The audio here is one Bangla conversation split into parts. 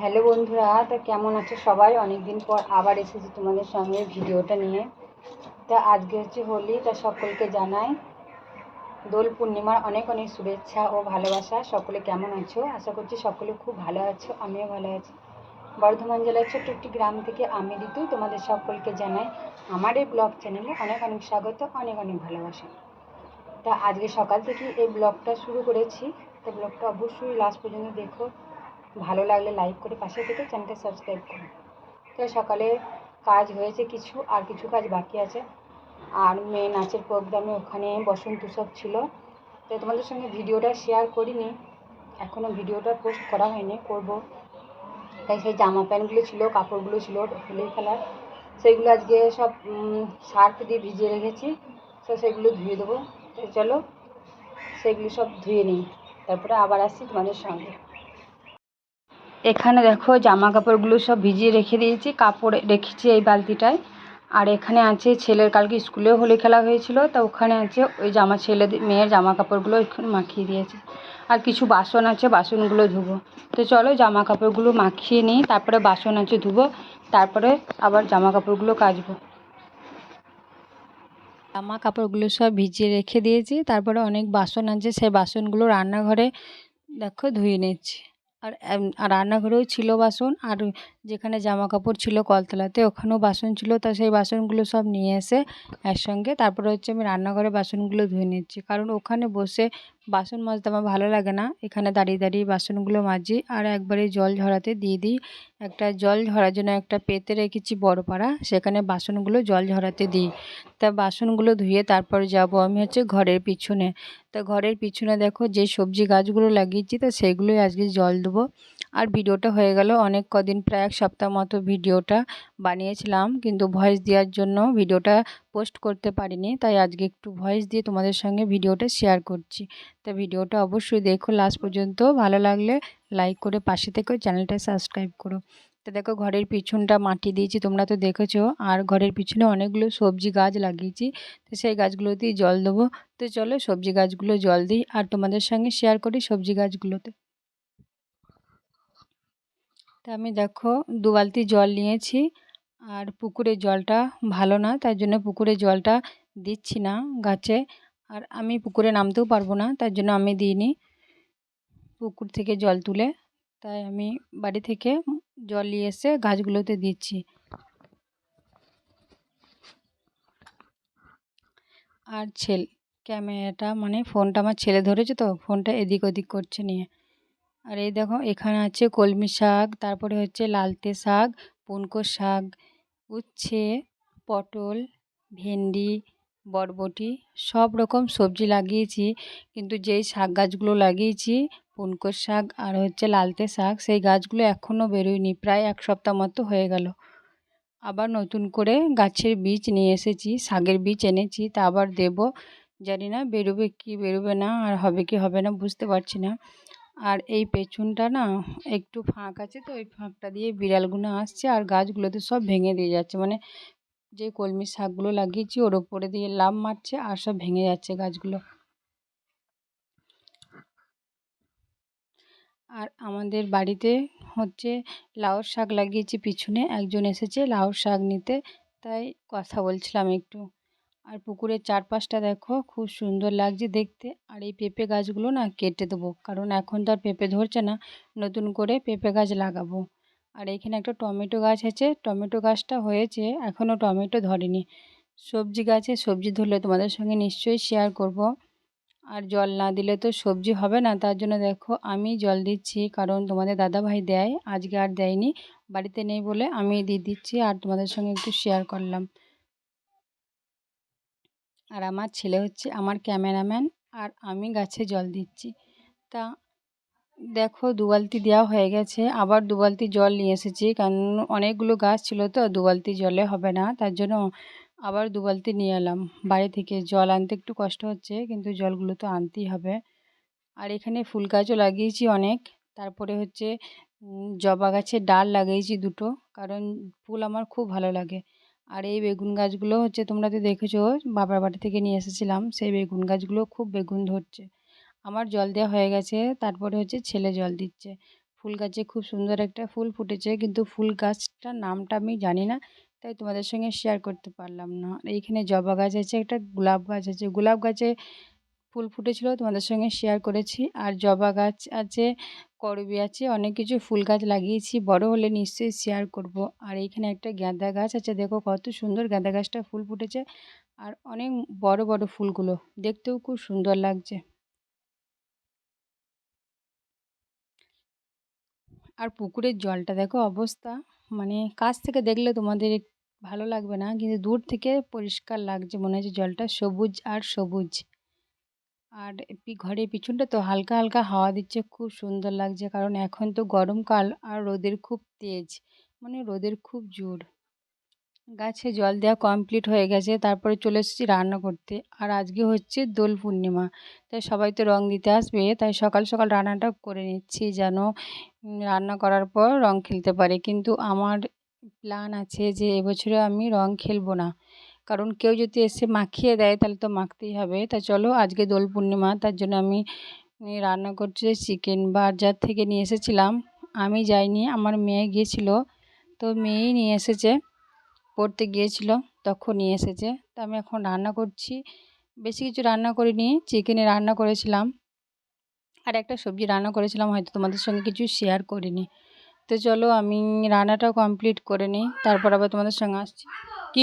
হ্যালো বন্ধুরা, তা কেমন আছো সবাই? অনেক দিন পর আবার এসেছি তোমাদের সঙ্গে ভিডিওটা নিয়ে। তা আজকে হচ্ছে হোলি, তা সকলকে জানাই দোল পূর্ণিমার অনেক অনেক শুভেচ্ছা ও ভালোবাসা। সকলে কেমন আছো? আশা করছি সকলে খুব ভালো আছো, আমিও ভালো আছি। বর্ধমান জেলার ছোট্ট একটি গ্রাম থেকে আমি ঋতু তোমাদের সকলকে জানাই আমার এই ব্লগ চ্যানেলে অনেক অনেক স্বাগত, অনেক অনেক ভালোবাসা। তা আজকে সকাল থেকে এই ব্লগটা শুরু করেছি, তো ব্লগটা অবশ্যই লাস্ট পর্যন্ত দেখো। ভালো লাগলে লাইক করে পাশে থেকে চ্যানেলটা সাবস্ক্রাইব করো। তো সকালে কাজ হয়েছে কিছু, আর কিছু কাজ বাকি আছে। আর মেয়ে নাচের প্রোগ্রামে ওখানে বসন্ত উৎসব ছিল, তো তোমাদের সঙ্গে ভিডিওটা শেয়ার করিনি, এখনও ভিডিওটা পোস্ট করা হয়নি, করব। তাই সেই জামা প্যান্টগুলো ছিল, কাপড়গুলো ছিল হোলি খেলার, সেইগুলো আজকে সব সার্ফ দিয়ে ভিজিয়ে রেখেছি, তো সেগুলো ধুয়ে দেবো। তো চলো সেগুলো সব ধুয়ে নিই, তারপরে আবার আসছি তোমাদের সঙ্গে। এখানে দেখো জামা কাপড়গুলো সব ভিজিয়ে রেখে দিয়েছি, কাপড় রেখেছি এই বালতিটায়। আর এখানে আছে ছেলের কালকে স্কুলেও হোলি খেলা হয়েছিল, তা ওখানে আছে ওই মেয়ের জামা কাপড়গুলো ওইখানে মাখিয়ে দিয়েছে। আর কিছু বাসন আছে, বাসনগুলো ধুবো। তো চলো জামা কাপড়গুলো মাখিয়ে নিই, তারপরে বাসন আছে ধুবো, তারপরে আবার জামা কাপড়গুলো কাচবো। জামা কাপড়গুলো সব ভিজিয়ে রেখে দিয়েছি, তারপরে অনেক বাসন আছে, সেই বাসনগুলো রান্নাঘরে দেখো ধুয়ে নিচ্ছি। আর রান্নাঘরেও ছিল বাসন, আর যেখানে জামা কাপড় ছিল কলতলাতে ওখানেও বাসন ছিল, তা সেই বাসনগুলো সব নিয়ে এসে একসঙ্গে তারপরে হচ্ছে আমি রান্নাঘরে বাসনগুলো ধুয়ে নিচ্ছি। কারণ ওখানে বসে বাসন মাজতে আমার ভালো লাগে না, এখানে দাঁড়িয়ে দাঁড়িয়ে বাসনগুলো মাজি। আর একবারে জল ঝরাতে দিয়ে দিই, একটা জল ঝরার জন্য একটা পেতে রেখেছি বড় পাড়া, সেখানে বাসনগুলো জল ঝরাতে দিই। তা বাসনগুলো ধুয়ে তারপর যাব আমি হচ্ছে ঘরের পিছনে। তা ঘরের পিছনে দেখো যে সবজি গাছগুলো লাগিয়েছি, তা সেইগুলোই আজকে জল দেবো। আর ভিডিওটা হয়ে গেল অনেক কদিন, প্রায় এক সপ্তাহ মতো ভিডিওটা বানিয়েছিলাম, কিন্তু ভয়েস দেওয়ার জন্য ভিডিওটা পোস্ট করতে পারিনি, তাই আজকে একটু ভয়েস দিয়ে তোমাদের সঙ্গে ভিডিওটা শেয়ার করছি। তা ভিডিওটা অবশ্যই দেখো লাস্ট পর্যন্ত, ভালো লাগলে লাইক করে পাশে থেকে চ্যানেলটা সাবস্ক্রাইব করো। তো দেখো ঘরের পিছনটা মাটি দিয়েছি, তোমরা তো দেখেছো। আর ঘরের পিছনে অনেকগুলো সবজি গাছ লাগিয়েছি, তো সেই গাছগুলোতেই জল দেবো। তো চলো সবজি গাছগুলো জল দিই আর তোমাদের সঙ্গে শেয়ার করি সবজি গাছগুলোতে। তা আমি দেখো 2 বালতি জল নিয়েছি, আর পুকুরের জলটা ভালো না, তাই জন্য পুকুরের জলটা দিচ্ছি না গাছে। আর আমি পুকুরে নামতেও পারবো না, তার জন্য আমি দিইনি পুকুর থেকে জল তুলে। তাই আমি বাড়ি থেকে জল নিয়ে এসে গাছগুলোতে দিচ্ছি। আর ক্যামেরাটা মানে ফোনটা আমার ছেলে ধরেছে, তো ফোনটা এদিক ওদিক করছে নিয়ে। আর এই দেখো এখানে আছে কলমি শাক, তারপরে হচ্ছে লালতে শাক, পুনকো শাক, উচ্ছে, পটল, ভেন্ডি, বরবটি, সব রকম সবজি লাগিয়েছি। কিন্তু যেই শাক গাছগুলো লাগিয়েছি, পুনকো শাক আর হচ্ছে লালতে শাক, সেই গাছগুলো এখনও বেরোয়নি, প্রায় এক সপ্তাহ মতো হয়ে গেল। আবার নতুন করে গাছের বীজ নিয়ে এসেছি, শাকের বীজ এনেছি, তা আবার দেবো। জানি না বেরোবে কি বেরোবে না, আর হবে কি হবে না বুঝতে পারছি না। আর এই পেছনটা না একটু ফাঁক আছে, তো ওই ফাঁকটা দিয়ে বিড়ালগুলো আসছে আর গাছগুলোতে সব ভেঙে দিয়ে যাচ্ছে, মানে যে কলমি শাকগুলো লাগিয়েছি ওর ওপরে দিয়ে লাফ মারছে আর সব ভেঙে যাচ্ছে গাছগুলো। আর আমাদের বাড়িতে হচ্ছে লাউর শাক লাগিয়েছি, পিছনে একজন এসেছে লাউর শাক নিতে, তাই কথা বলছিলাম একটু। আর পুকুরের চারপাশটা দেখো খুব সুন্দর লাগছে দেখতে। আর এই পেঁপে গাছগুলো না কেটে দেবো, কারণ এখন তো আর পেঁপে ধরছে না, নতুন করে পেঁপে গাছ লাগাবো। আর এখানে একটা টমেটো গাছ আছে, টমেটো গাছটা হয়েছে, এখনও টমেটো ধরেনি। সবজি গাছে সবজি ধরলে তোমাদের সঙ্গে নিশ্চয়ই শেয়ার করব। আর জল না দিলে তো সবজি হবে না, তার জন্য দেখো আমি জল দিচ্ছি, কারণ তোমাদের দাদাভাই দেয়, আজকে আর দেয়নি, বাড়িতে নেই বলে আমি দিয়ে দিচ্ছি আর তোমাদের সঙ্গে একটু শেয়ার করলাম। আর আমার ছেলে হচ্ছে আমার ক্যামেরাম্যান, আর আমি গাছে জল দিচ্ছি। তা দেখো 2 বালতি দেওয়া হয়ে গেছে, আবার 2 বালতি জল নিয়ে এসেছি, কারণ অনেকগুলো গাছ ছিল তো 2 বালতি জলে হবে না, তার জন্য আবার 2 বালতি নিয়ে এলাম। বাড়ি থেকে জল আনতে একটু কষ্ট হচ্ছে, কিন্তু জলগুলো তো আনতেই হবে। আর এখানে ফুল গাছও লাগিয়েছি অনেক, তারপরে হচ্ছে জবা গাছের ডাল লাগিয়েছি 2টো, কারণ ফুল আমার খুব ভালো লাগে। আর এই বেগুন গাছগুলো হচ্ছে তোমরা তো দেখেছো, বাবার বাড়ি থেকে নিয়ে এসেছিলাম, সেই বেগুন গাছগুলো খুব বেগুন ধরছে। আমার জল দেওয়া হয়ে গেছে, তারপরে হচ্ছে ছেলে জল দিচ্ছে। ফুল গাছে খুব সুন্দর একটা ফুল ফুটেছে, কিন্তু ফুল গাছটার নামটা আমি জানি না, তাই তোমাদের সঙ্গে শেয়ার করতে পারলাম না। এইখানে জবা গাছ আছে, একটা গোলাপ গাছ আছে, গোলাপ গাছে ফুল ফুটেছিল তোমাদের সঙ্গে শেয়ার করেছি। আর জবা গাছ আছে, করবী আছে, অনেক কিছু ফুল গাছ লাগিয়েছি, বড় হলে নিশ্চয়ই শেয়ার করব। আর এইখানে একটা গাঁদা গাছ আছে, দেখো কত সুন্দর গাঁদা গাছটা ফুল ফুটেছে, আর অনেক বড় বড় ফুলগুলো, দেখতেও খুব সুন্দর লাগছে। আর পুকুরের জলটা দেখো অবস্থা, মানে কাছ থেকে দেখলে তোমাদের ভালো লাগবে না, কিন্তু দূর থেকে পরিষ্কার লাগছে, মনে হচ্ছে জলটা সবুজ আর সবুজ। আর ঘরের পিছনটা তো হালকা হালকা হাওয়া দিচ্ছে, খুব সুন্দর লাগছে, কারণ এখন তো গরমকাল আর রোদের খুব তেজ, মানে রোদের খুব জোর। গাছে জল দেওয়া কমপ্লিট হয়ে গেছে, তারপরে চলে এসেছি রান্না করতে। আর আজকে হচ্ছে দোল পূর্ণিমা, তাই সবাই তো রং দিতে আসবে, তাই সকাল সকাল রান্নাটা করে নিচ্ছি, যেন রান্না করার পর রং খেলতে পারে। কিন্তু আমার প্ল্যান আছে যে এবছরে আমি রং খেলবো না, কারণ কেউ যদি এসে মাখিয়ে দেয় তাহলে তো মাখতেই হবে। তা চলো, আজকে দোল পূর্ণিমা, তার জন্য আমি রান্না করছি চিকেন, বাজার থেকে নিয়ে এসেছিলাম। আমি যাইনি, আমার মেয়ে গিয়েছিল, তো মেয়েই নিয়ে এসেছে, পড়তে গিয়েছিল তখন নিয়ে এসেছে। তো আমি এখন রান্না করছি, বেশি কিছু রান্না করিনি, চিকেনে রান্না করেছিলাম আর একটা সবজি রান্না করেছিলাম, হয়তো তোমাদের সঙ্গে কিছু শেয়ার করিনি। তো চলো আমি রান্নাটাও কমপ্লিট করে নিই, তারপর আবার তোমাদের সঙ্গে আসছি। কি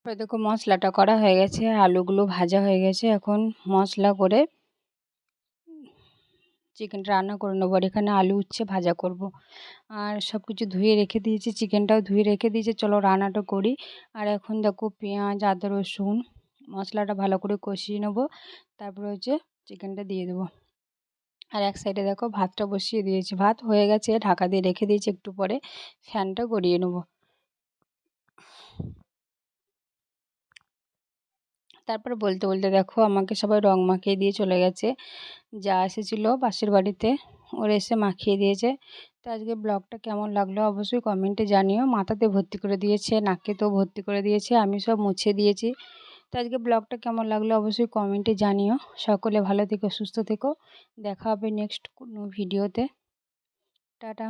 দেখো মশলাটা করা হয়ে গেছে, আলুগুলো ভাজা হয়ে গেছে, এখন মশলা করে চিকেনটা রান্না করে নেবো। আর এখানে আলু উচ্ছে ভাজা করব। আর সব কিছু ধুয়ে রেখে দিয়েছি, চিকেনটাও ধুয়ে রেখে দিয়েছি, চলো রান্নাটা করি। আর এখন দেখো পেঁয়াজ আদা রসুন মশলাটা ভালো করে কষিয়ে নেবো, তারপরে হচ্ছে চিকেনটা দিয়ে দেবো। আর এক সাইডে দেখো ভাতটা বসিয়ে দিয়েছি, ভাত হয়ে গেছে, ঢাকা দিয়ে রেখে দিয়েছি, একটু পরে ফ্যানটা গড়িয়ে নেবো। তারপরে বলতে বলতে দেখো আমাকে সবাই রং মাখিয়ে দিয়ে চলে গেছে, যা এসেছিলো পাশের বাড়িতে, ওরা এসে মাখিয়ে দিয়েছে। তো আজকে ব্লগটা কেমন লাগলো অবশ্যই কমেন্টে জানিও। মাথাতে ভর্তি করে দিয়েছে, নাকেতেও ভর্তি করে দিয়েছে, আমি সব মুছে দিয়েছি। তো আজকে ব্লগটা কেমন লাগলো অবশ্যই কমেন্টে জানিও। সকলে ভালো থেকো, সুস্থ থেকো, দেখা হবে নেক্সট কোনো ভিডিওতে। টাটা।